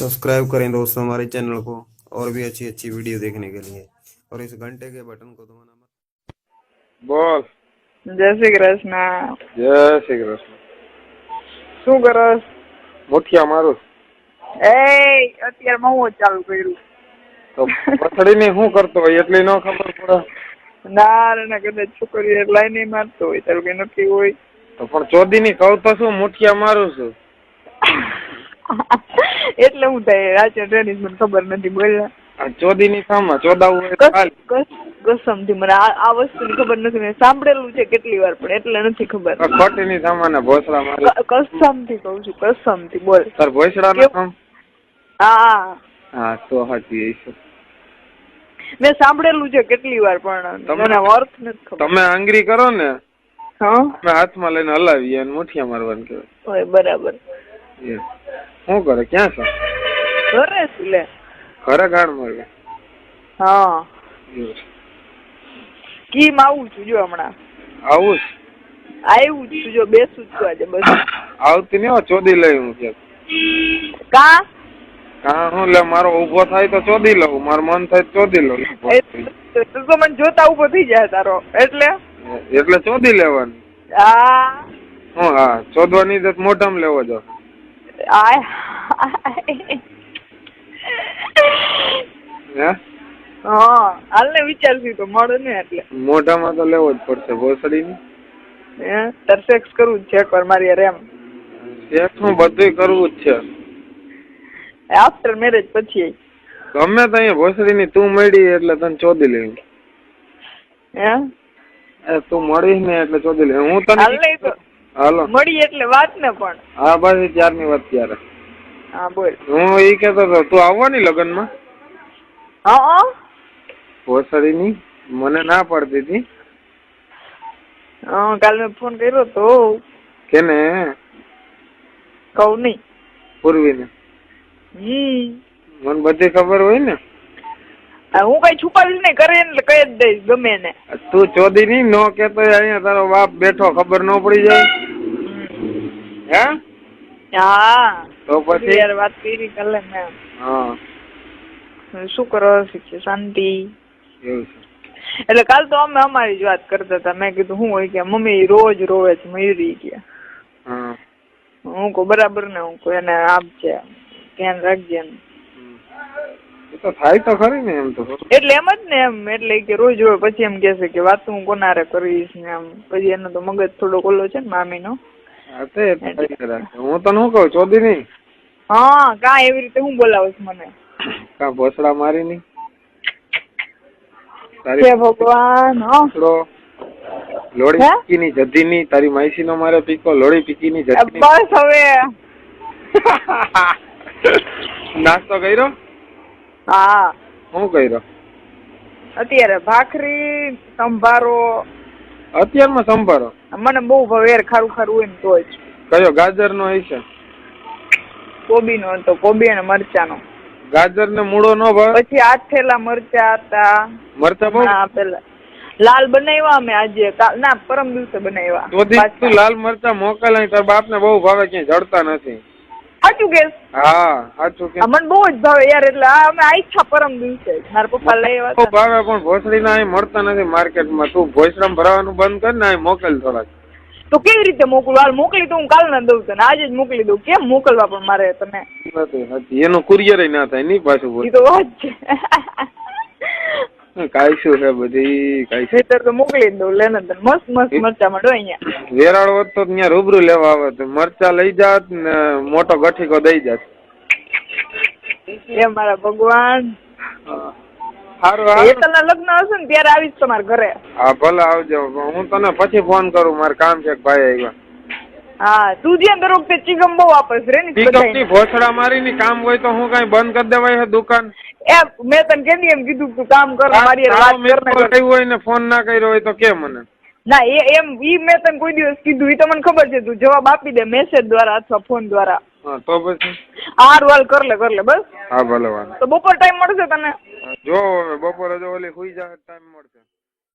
Subscribe करें दोस्तों हमारे चैनल को और भी अच्छी अच्छी वीडियो देखने के लिए और इस घंटे के बटन को दबाना मत। बोल। जय श्री कृष्ण। जय श्री कृष्ण। શું કરસ? મુઠિયા મારું અત્યારે હું ચાલુ કર્યું તો પથડીને શું કરતો હોય એટલી ન ખબર પડે. ના કદાચ છોકરી એટલે નહીં મારતો હોય તારું કઈ નક્કી હોય તો પણ ચોદીની કહું તો શું મુઠિયા મારું છું એટલે હું થાય રાજ્ય ટ્રેનિંગ મને ખબર નથી બોલ્યા. ચોદીની સામા ચોદાવું હોય કસમ થી મને આ વસ્તુની ખબર નથી. મેં સાંભળેલું છે કેટલી વાર પણ એટલે નથી ખબર. ખોટીની સામાને ભોસડા મારી કસમ થી કઉ છું કસમ થી બોલ. તાર ભોસડા નું કામ? હા હા તો હાચી છે. મેં સાંભળેલું છે કેટલી વાર પણ મને અર્થ નથી ખબર. તમે આંગળી કરો ને હા મેં હાથમાં લઈને હલાવીએ અને મુઠિયા મારવાનું કહેવાય. બરાબર. શું કરે? ક્યાં છે? ઘરે છું લે. ઘરે ગાડ મારે? હા કીમ આવું છું જો હમણાં. આવું આવ્યું છું જો બેસું છું આજે બસ. આવતી નહીં ચોદી લઈ હું કે કા હું લે મારો ઉભો થાય તો ચોદી લઉં, મારું મન થાય તો ચોદી લઉં. તું તો મને જોતા ઉભો થઈ જાય તારો એટલે ચોદી લેવાની. હા હું હા ચોદવાની તો મોઢામાં લેવો જો. હા હાલ ને વિચારશું તો મળે ને એટલે મોઢામાં તો લેવો જ પડશે ભોસડીની. તાર સેક્સ કરવું જ છે એકવાર મારી યાર એમ. સેક્સ હું બધું કરવું જ છે આફ્ટર મેરેજ પછી. ગમે તો અહીંયા ભોસડીની તું મળી એટલે તને ચોદી લેવું. તું મળી ને એટલે ચોદી લે. હું તને હાલો મળી એટલે વાત ને પણ. હા બસ ત્યારની વાત ત્યારે. હા બોલ. હું એ કેતો હતો તું આવવાની લગ્નમાં? હા ભોસડીની મને ના પડતી હતી. કાલ મેં ફોન કર્યો તો. કેને? કહું નહીં. પૂર્વીને. મને બધી ખબર હોય ને. હું કઈ છુપાવીશ નહીં, કરે એટલે કહી જ દઈશ ગમે ને. તું ચોદી ની નો કેતો અહીંયા તારો બાપ બેઠો ખબર ન પડી જાય. હા તો પછી યાર વાત કરી કાલે મેં. હા શું કરો? શાંતિ? એવું છે. એટલે કાલ તો અમે અમારી જ વાત કરતા હતા. મેં કીધું શું હોય કે મમ્મી રોજ રોવે છે મયુરી કે. હું કહું બરાબર ને, હું કહું એને આપજે ધ્યાન રાખજે. તો થાય તો ખરી ને એમ તો. એટલે એમ જ ને એમ એટલે કે રોજ રોજ પછી એમ કે છે કે વાત હું કોનારે કરીશ ને એમ. પછી એનો તો મગજ થોડો ઓલો છે ને મામી નો. હું તને શું કહું ચોદી નહીં. હા કા એવી રીતે હું બોલાવું છું મને? કા ભોસડા મારી નહીં હે ભગવાન. લોડી પીકી ની જધી ની તારી માઈસી નો મારે પીકો લોડી પીકી ની જધી. બસ હવે નાસ્તો કર્યો? હા. શું કર્યો? અત્યારે ભાખરી સંભારો. અત્યારમાં સંભારો? મને બહુ ભાવે ખારું ખારું હોય ને તો જ. કયો? ગાજર નો હશે? કોબી નો હતો, કોબી અને મરચા નો. ગાજર ને મૂળો નો ભાવે? પછી 8 થેલા મરચા હતા. મરચા બહુ પેલા લાલ બનાવ્યા અમે આજે, ના પરમ દિવસે બનાવ્યા. તું લાલ મરચા મોકલ. તાર બાપ ને બહુ ભાવે, ક્યાંય જડતા નથી. સાચું કે? હા સાચું કે. મને બહુ જ ભાવે યાર. એટલે અમે આઈછા પરમ દિવસે મારા પપ્પા લઈ આવ્યા. ભાવે પણ ભોસડી ના મળતા નથી માર્કેટમાં. તું ભોસડામાં ભરાવાનું બંધ કર ને, મોકલ થોડાક. તો કેવી રીતે મોકલું? હાલ મોકલી તો હું કાલ ના દઉં તને, આજે જ મોકલી દઉં. કેમ મોકલવા પણ મારે તને? એનું કુરિયર ના થાય નહીં પાછું. એ તો વાત છે. કાઈ શું છે બધી કાઈ તો મોકલી દઉં. લે ને મસ્ત મસ્ત મરચા મળો અહીંયા. વેરાળ હોત તો ત્યાં રૂબરૂ લેવા આવે તો મરચા લઈ જાત ને મોટો ગઠીકો દઈ જાત. એ મારા ભગવાન. સારું હેતલના લગ્ન હશે ને ત્યારે આવીશ તમારા ઘરે. હા ભલે આવજો. હું તને પછી ફોન કરું, મારે કામ છે. ભાઈ આવ્યા. હા તું જ્યાં દર વખતે ચીગમ બહુ વાપસ રે ને. ચીગમની ભોસડા મારી ની કામ હોય તો હું કઈ બંધ કરી દેવાય છે દુકાન? મેં તને કેદી એમ કીધું તું કામ કર મારી વાત કર હોય ને ફોન ના કર્યો હોય તો કે મને. ના એમ મેં તને કોઈ દિવસ કીધું? એ તો મને ખબર છે. તું જવાબ આપી દે મેસેજ દ્વારા અથવા ફોન દ્વારા. તો પછી હાર વાલ કર લે બસ. હા ભલે વાલ. તો બપોર ટાઈમ મળશે તને? જો બપોરે જો ઓલી સુઈ જાય ટાઈમ મળશે.